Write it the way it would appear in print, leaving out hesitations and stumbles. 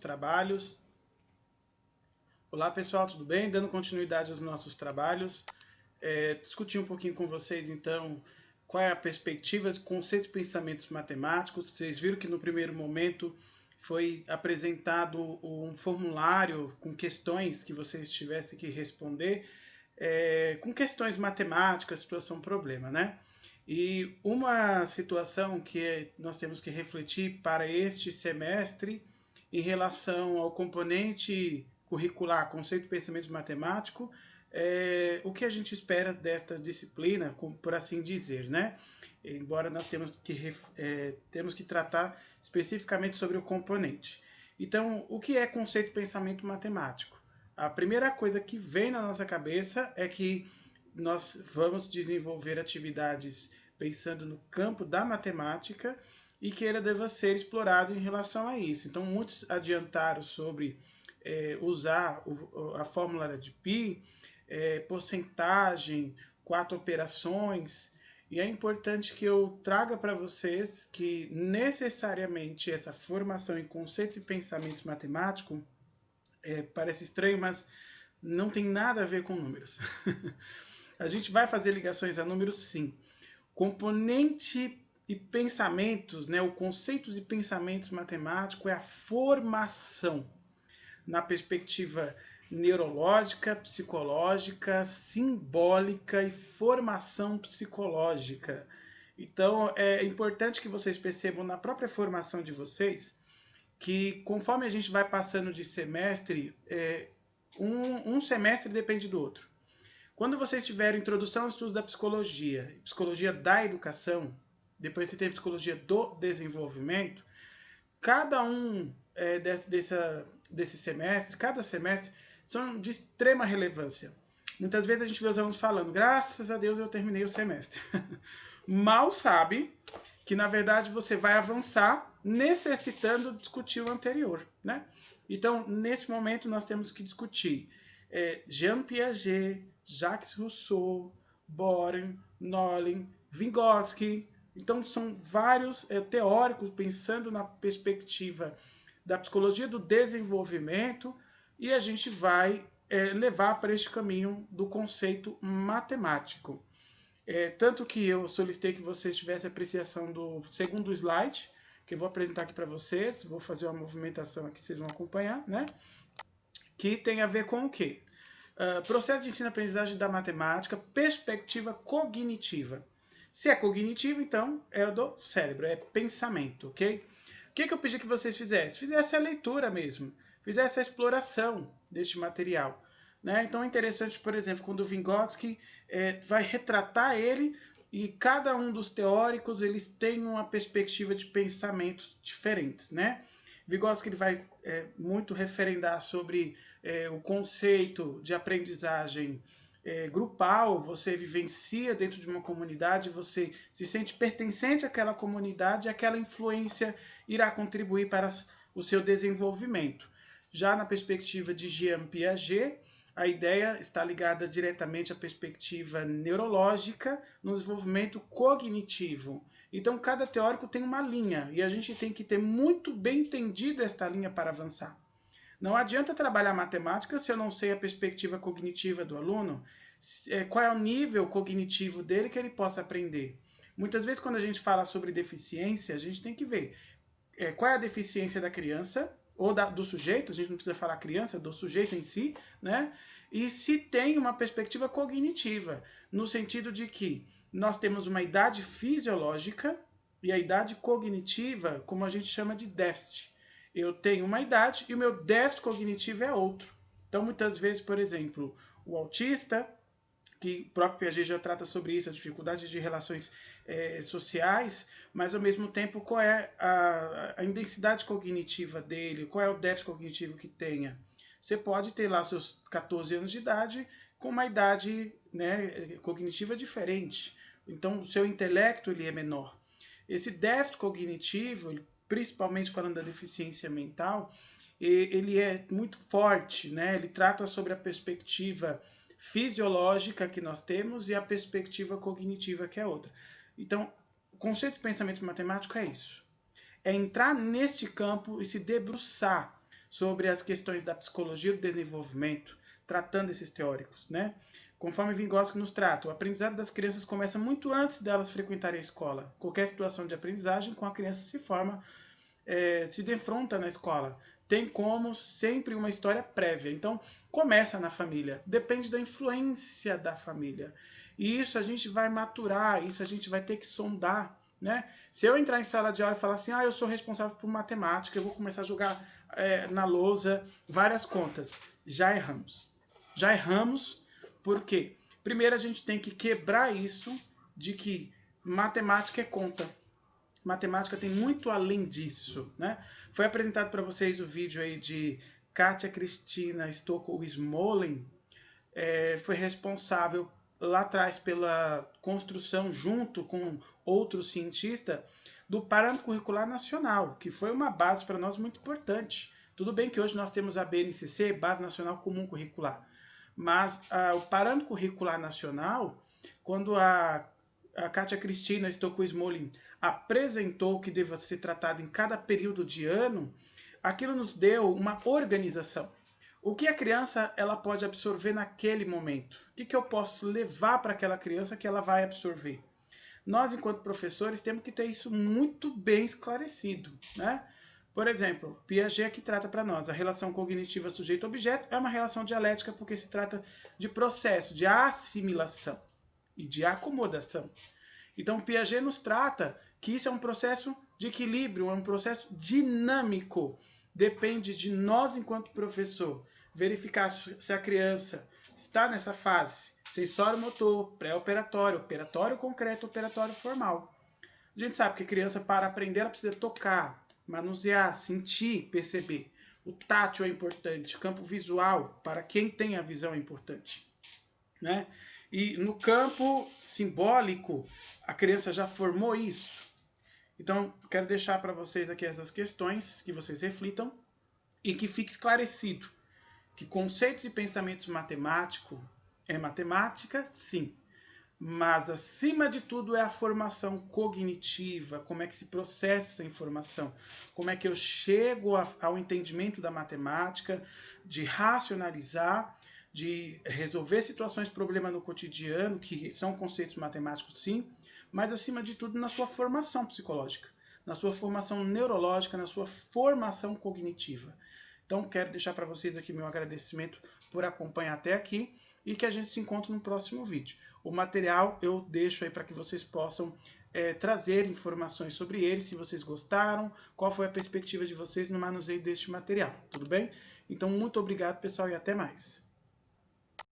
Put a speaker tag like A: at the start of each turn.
A: Trabalhos. Olá pessoal, tudo bem? Dando continuidade aos nossos trabalhos, discutir um pouquinho com vocês então qual é a perspectiva de conceitos e pensamentos matemáticos. Vocês viram que no primeiro momento foi apresentado um formulário com questões que vocês tivessem que responder, com questões matemáticas, situação, problema, né? E uma situação que nós temos que refletir para este semestre em relação ao componente curricular, conceito e pensamento matemático, o que a gente espera desta disciplina, por assim dizer, né? Embora nós temos que tratar especificamente sobre o componente. Então, o que é conceito e pensamento matemático? A primeira coisa que vem na nossa cabeça é que nós vamos desenvolver atividades pensando no campo da matemática e que ele deva ser explorado em relação a isso. Então, muitos adiantaram sobre usar a fórmula de π, porcentagem, 4 operações, e é importante que eu traga para vocês que necessariamente essa formação em conceitos e pensamentos matemáticos parece estranho, mas não tem nada a ver com números. A gente vai fazer ligações a números, sim. Componente e pensamentos, né, o conceitos e pensamentos matemáticos é a formação na perspectiva neurológica, psicológica, simbólica e formação psicológica. Então, é importante que vocês percebam na própria formação de vocês que conforme a gente vai passando de semestre, um semestre depende do outro. Quando vocês tiverem introdução aos estudos da psicologia, psicologia da educação, depois você tem psicologia do desenvolvimento, cada um desse semestre, cada semestre, são de extrema relevância. Muitas vezes a gente vê os alunos falando, graças a Deus eu terminei o semestre. Mal sabe que na verdade você vai avançar necessitando discutir o anterior, né? Então, nesse momento nós temos que discutir Jean Piaget, Jacques Rousseau, Bohren, Nollen, Vygotsky. Então, são vários teóricos pensando na perspectiva da psicologia do desenvolvimento e a gente vai levar para este caminho do conceito matemático. Tanto que eu solicitei que vocês tivessem apreciação do segundo slide, que eu vou apresentar aqui para vocês, vou fazer uma movimentação aqui, vocês vão acompanhar, né? Que tem a ver com o quê? Processo de ensino-aprendizagem da matemática, perspectiva cognitiva. Se é cognitivo, então é do cérebro, é pensamento, ok? O que eu pedi que vocês fizessem? Fizessem a leitura mesmo, fizessem a exploração deste material. Né? Então é interessante, por exemplo, quando o Vygotsky vai retratar ele e cada um dos teóricos eles têm uma perspectiva de pensamentos diferentes, né? Vygotsky ele vai muito referendar sobre o conceito de aprendizagem grupal, você vivencia dentro de uma comunidade, você se sente pertencente àquela comunidade, e aquela influência irá contribuir para o seu desenvolvimento. Já na perspectiva de Jean Piaget, a ideia está ligada diretamente à perspectiva neurológica no desenvolvimento cognitivo. Então, cada teórico tem uma linha e a gente tem que ter muito bem entendido esta linha para avançar. Não adianta trabalhar matemática se eu não sei a perspectiva cognitiva do aluno, qual é o nível cognitivo dele que ele possa aprender. Muitas vezes, quando a gente fala sobre deficiência, a gente tem que ver qual é a deficiência da criança ou do sujeito, a gente não precisa falar criança, do sujeito em si, né? E se tem uma perspectiva cognitiva, no sentido de que nós temos uma idade fisiológica e a idade cognitiva, como a gente chama de déficit. Eu tenho uma idade e o meu déficit cognitivo é outro. Então, muitas vezes, por exemplo, o autista, que o próprio Piaget já trata sobre isso, a dificuldade de relações sociais, mas ao mesmo tempo qual é a intensidade cognitiva dele, qual é o déficit cognitivo que tenha. Você pode ter lá seus 14 anos de idade com uma idade cognitiva diferente. Então, o seu intelecto ele é menor. Esse déficit cognitivo, principalmente falando da deficiência mental, ele é muito forte, né? Ele trata sobre a perspectiva fisiológica que nós temos e a perspectiva cognitiva que é outra. Então, o conceito de pensamento matemático é isso. É entrar neste campo e se debruçar sobre as questões da psicologia do desenvolvimento, tratando esses teóricos, né? Conforme Vygotsky nos trata, o aprendizado das crianças começa muito antes delas frequentarem a escola. Qualquer situação de aprendizagem com a criança se forma, se defronta na escola. Tem como sempre uma história prévia. Então, começa na família. Depende da influência da família. E isso a gente vai maturar, isso a gente vai ter que sondar, né? Se eu entrar em sala de aula e falar assim, eu sou responsável por matemática, eu vou começar a jogar na lousa várias contas. Já erramos. Já erramos, por quê? Primeiro a gente tem que quebrar isso de que matemática é conta. Matemática tem muito além disso, né? Foi apresentado para vocês o vídeo aí de Katia Cristina Stocco-Smolin, foi responsável lá atrás pela construção, junto com outro cientista, do Parâmetro Curricular Nacional, que foi uma base para nós muito importante. Tudo bem que hoje nós temos a BNCC, Base Nacional Comum Curricular, mas o Parâmetro Curricular Nacional, quando a Katia Cristina Stocco-Smolin apresentou o que deva ser tratado em cada período de ano, aquilo nos deu uma organização. O que a criança ela pode absorver naquele momento? O que eu posso levar para aquela criança que ela vai absorver? Nós, enquanto professores, temos que ter isso muito bem esclarecido, né? Por exemplo, Piaget aqui trata para nós a relação cognitiva sujeito-objeto é uma relação dialética porque se trata de processo de assimilação e de acomodação. Então, Piaget nos trata que isso é um processo de equilíbrio, é um processo dinâmico. Depende de nós, enquanto professor, verificar se a criança está nessa fase sensório-motor, pré-operatório, operatório concreto, operatório formal. A gente sabe que a criança, para aprender, ela precisa tocar, manusear, sentir, perceber. O tátil é importante, o campo visual, para quem tem a visão, é importante, né? E no campo simbólico, a criança já formou isso. Então, quero deixar para vocês aqui essas questões, que vocês reflitam e que fique esclarecido que conceitos e pensamentos matemáticos é matemática, sim, mas acima de tudo é a formação cognitiva, como é que se processa essa informação, como é que eu chego ao entendimento da matemática, de racionalizar, de resolver situações, problemas no cotidiano, que são conceitos matemáticos sim, mas acima de tudo na sua formação psicológica, na sua formação neurológica, na sua formação cognitiva. Então quero deixar para vocês aqui meu agradecimento por acompanhar até aqui e que a gente se encontre no próximo vídeo. O material eu deixo aí para que vocês possam trazer informações sobre ele, se vocês gostaram, qual foi a perspectiva de vocês no manuseio deste material, tudo bem? Então muito obrigado pessoal e até mais.